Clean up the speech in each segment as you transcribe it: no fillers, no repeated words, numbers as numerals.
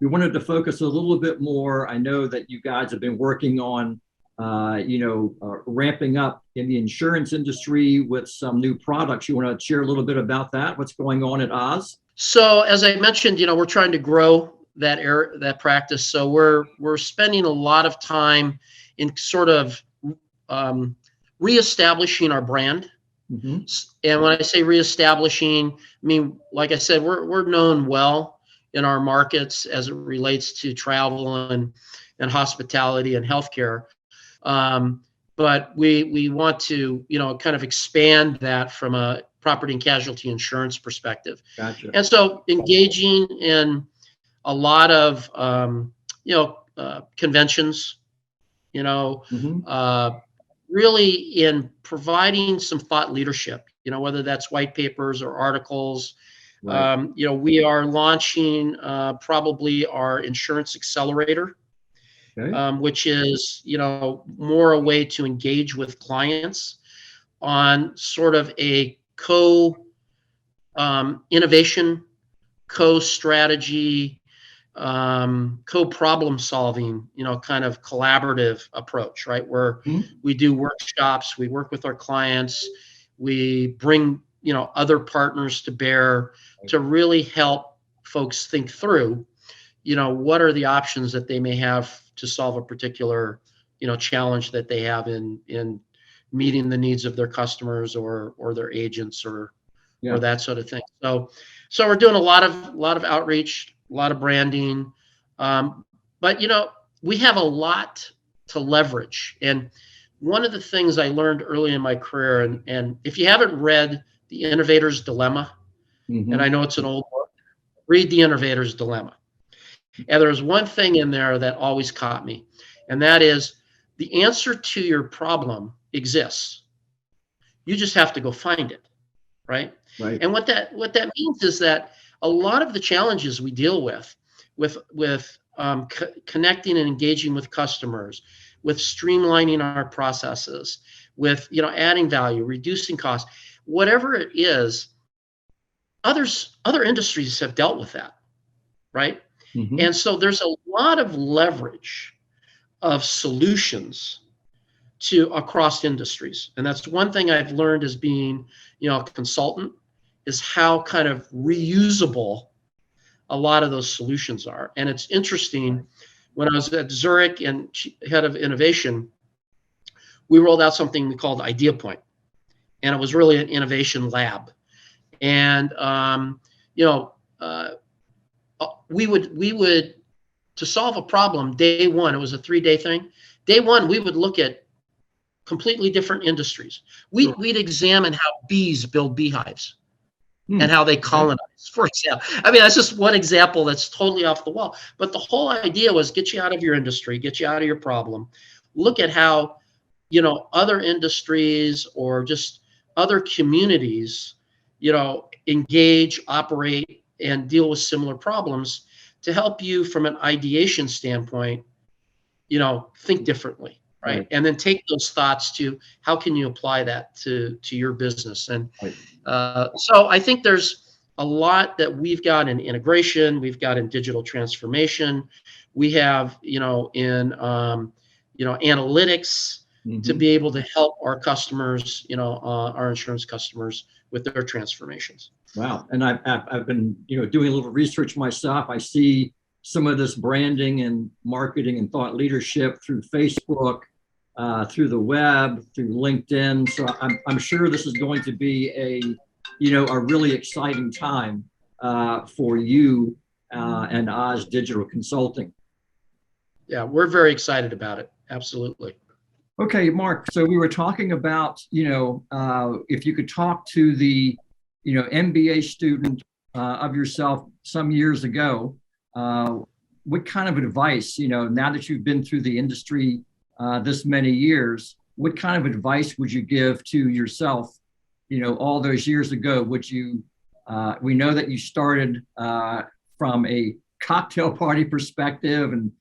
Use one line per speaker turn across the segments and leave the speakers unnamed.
we wanted to focus a little bit more. I know that you guys have been working on, ramping up in the insurance industry with some new products. You want to share a little bit about that? What's going on at Oz?
So as I mentioned, we're trying to grow that practice. So we're spending a lot of time in sort of reestablishing our brand.
Mm-hmm.
And when I say reestablishing, I mean, like I said, we're known well in our markets as it relates to travel and hospitality and healthcare. But we want to, kind of expand that from a property and casualty insurance perspective.
Gotcha.
And so engaging in a lot of, conventions,
Mm-hmm.
really in providing some thought leadership, whether that's white papers or articles.
Right.
We are launching probably our insurance accelerator,
Okay.
which is, more a way to engage with clients on sort of a innovation, co-strategy, co-problem solving, kind of collaborative approach, right? Where
Mm-hmm.
we do workshops, we work with our clients, we bring, other partners to bear to really help folks think through, what are the options that they may have to solve a particular, challenge that they have in meeting the needs of their customers or their agents or that sort of thing. So we're doing a lot of outreach, a lot of branding, but we have a lot to leverage. And one of the things I learned early in my career, and if you haven't read The Innovator's Dilemma,
Mm-hmm.
and I know it's an old book, read The Innovator's Dilemma. And there's one thing in there that always caught me, and that is the answer to your problem exists. You just have to go find it, right?
Right.
And what that means is that a lot of the challenges we deal with connecting and engaging with customers, with streamlining our processes, with adding value, reducing costs, whatever it is, other industries have dealt with that, right?
Mm-hmm.
And so there's a lot of leverage of solutions across industries. And that's one thing I've learned as being, a consultant, is how kind of reusable a lot of those solutions are. And it's interesting, when I was at Zurich and head of innovation, we rolled out something we called Idea Point. And it was really an innovation lab. And, we would, to solve a problem, day one, it was a 3-day thing. Day one, we would look at completely different industries. We'd examine how bees build beehives and how they colonize, for example. I mean, that's just one example that's totally off the wall. But the whole idea was get you out of your industry, get you out of your problem, look at how, other industries or just other communities, engage, operate, and deal with similar problems to help you from an ideation standpoint, think differently. Right. And then take those thoughts to how can you apply that to your business. And so I think there's a lot that we've got in integration, we've got in digital transformation, we have, in, analytics to be able to help our customers, our insurance customers with their transformations.
Wow. And I've been, doing a little research myself. I see some of this branding and marketing and thought leadership through Facebook, through the web, through LinkedIn. So I'm sure this is going to be a really exciting time for you and Oz Digital Consulting.
Yeah, we're very excited about it. Absolutely.
Okay, Mark. So we were talking about, if you could talk to the, MBA student of yourself some years ago, what kind of advice, now that you've been through the industry this many years, what kind of advice would you give to yourself, all those years ago? Would you, we know that you started from a cocktail party perspective and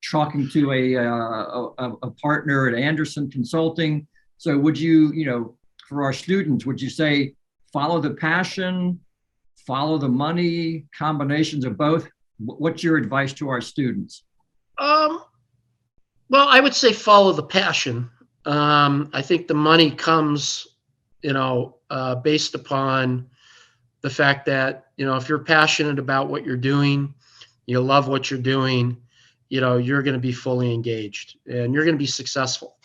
talking to a partner at Anderson Consulting. So would you, for our students, would you say, follow the passion, follow the money, combinations of both? What's your advice to our students?
Um, well, I would say follow the passion. I think the money comes, based upon the fact that, if you're passionate about what you're doing, you love what you're doing, you're going to be fully engaged and you're going to be successful.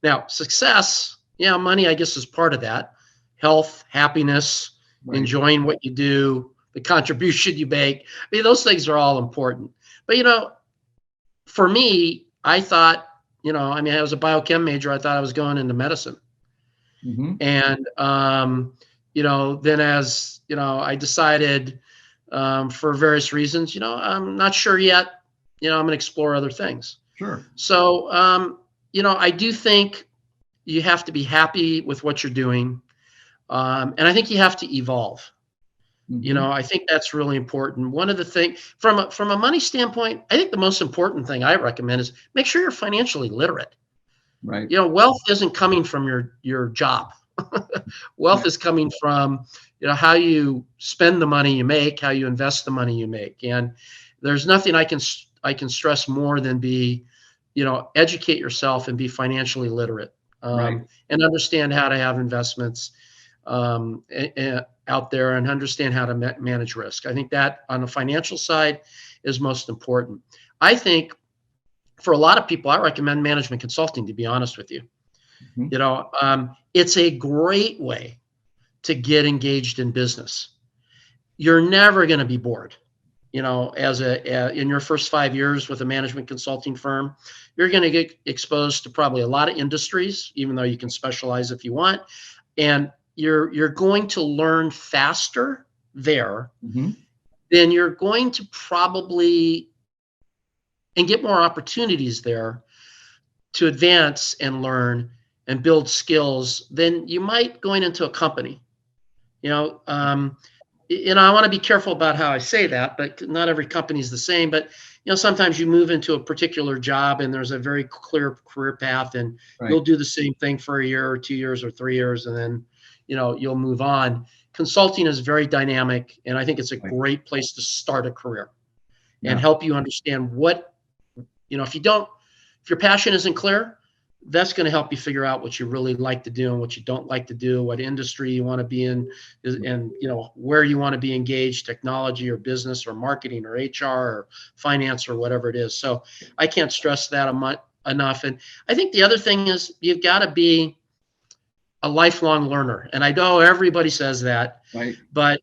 Now, success, money, I guess, is part of that. Health, happiness,
Right.
enjoying what you do, the contribution you make. I mean, those things are all important. But, for me, I thought, I was a biochem major. I thought I was going into medicine.
Mm-hmm.
And, then as, I decided for various reasons, I'm not sure yet, I'm going to explore other things.
Sure.
So, I do think you have to be happy with what you're doing. And I think you have to evolve.
Mm-hmm.
I think that's really important. One of the things from a money standpoint, I think the most important thing I recommend is make sure you're financially literate.
Right.
Wealth isn't coming from your job. Wealth is coming from, how you spend the money you make, how you invest the money you make. And there's nothing I can stress more than educate yourself and be financially literate,
Right.
and understand how to have investments out there and understand how to manage risk. I think that on the financial side is most important. I think for a lot of people, I recommend management consulting, to be honest with you. Mm-hmm. It's a great way to get engaged in business. You're never going to be bored. In your first 5 years with a management consulting firm, you're going to get exposed to probably a lot of industries, even though you can specialize if you want. And you're going to learn faster there. Mm-hmm. Then you're going to probably and get more opportunities there to advance and learn and build skills than you might going into a company. I want to be careful about how I say that, but not every company is the same. But sometimes you move into a particular job and there's a very clear career path, and right. You'll do the same thing for a year or 2 years or 3 years, and then you'll move on. Consulting is very dynamic, and I think it's a great place to start a career and help you understand what, if your passion isn't clear, that's going to help you figure out what you really like to do and what you don't like to do, what industry you want to be in, and where you want to be engaged, technology or business or marketing or HR or finance or whatever it is. So I can't stress that enough. And I think the other thing is you've got to be a lifelong learner. And I know everybody says that, right. But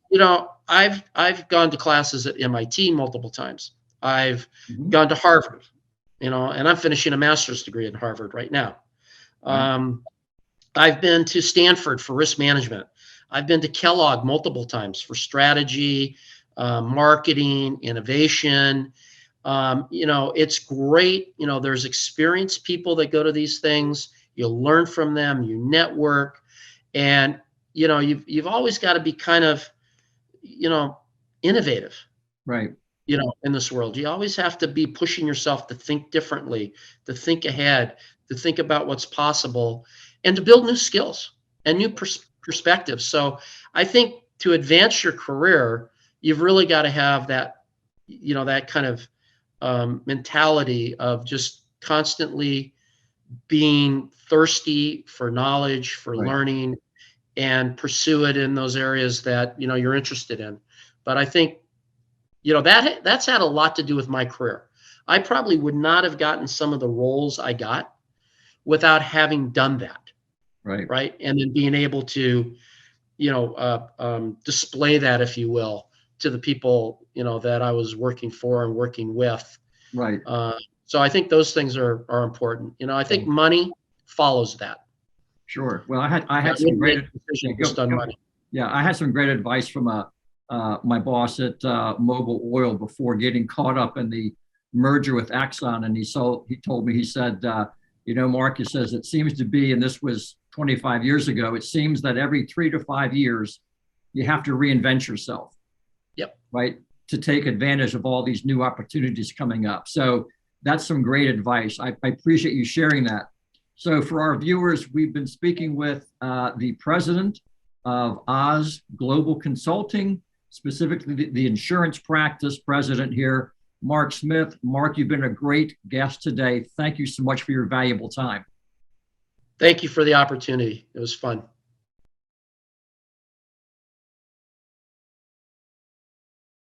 I've gone to classes at MIT multiple times. I've gone to Harvard. And I'm finishing a master's degree at Harvard right now. I've been to Stanford for risk management. I've been to Kellogg multiple times for strategy, marketing, innovation. It's great. There's experienced people that go to these things. You'll learn from them. You network, and you've always got to be kind of, innovative.
Right.
In this world, you always have to be pushing yourself to think differently, to think ahead, to think about what's possible, and to build new skills and new perspectives. So I think to advance your career, you've really got to have that, that kind of mentality of just constantly being thirsty for knowledge, for learning, and pursue it in those areas that, you're interested in. But I think that's had a lot to do with my career. I probably would not have gotten some of the roles I got without having done that. Right. Right. And then being able to, display that, if you will, to the people, that I was working for and working with. Right. So I think those things are important. I think money follows that.
Sure. Well, I had some great money. Yeah, I had some great advice from my boss at Mobil Oil before getting caught up in the merger with Exxon. And he told me, he said, Mark, he says, it seems to be, and this was 25 years ago, it seems that every 3 to 5 years, you have to reinvent yourself. Yep. Right. To take advantage of all these new opportunities coming up. So that's some great advice. I appreciate you sharing that. So for our viewers, we've been speaking with the president of Oz Global Consulting, specifically the insurance practice president here, Mark Smith. Mark, you've been a great guest today. Thank you so much for your valuable time.
Thank you for the opportunity. It was fun.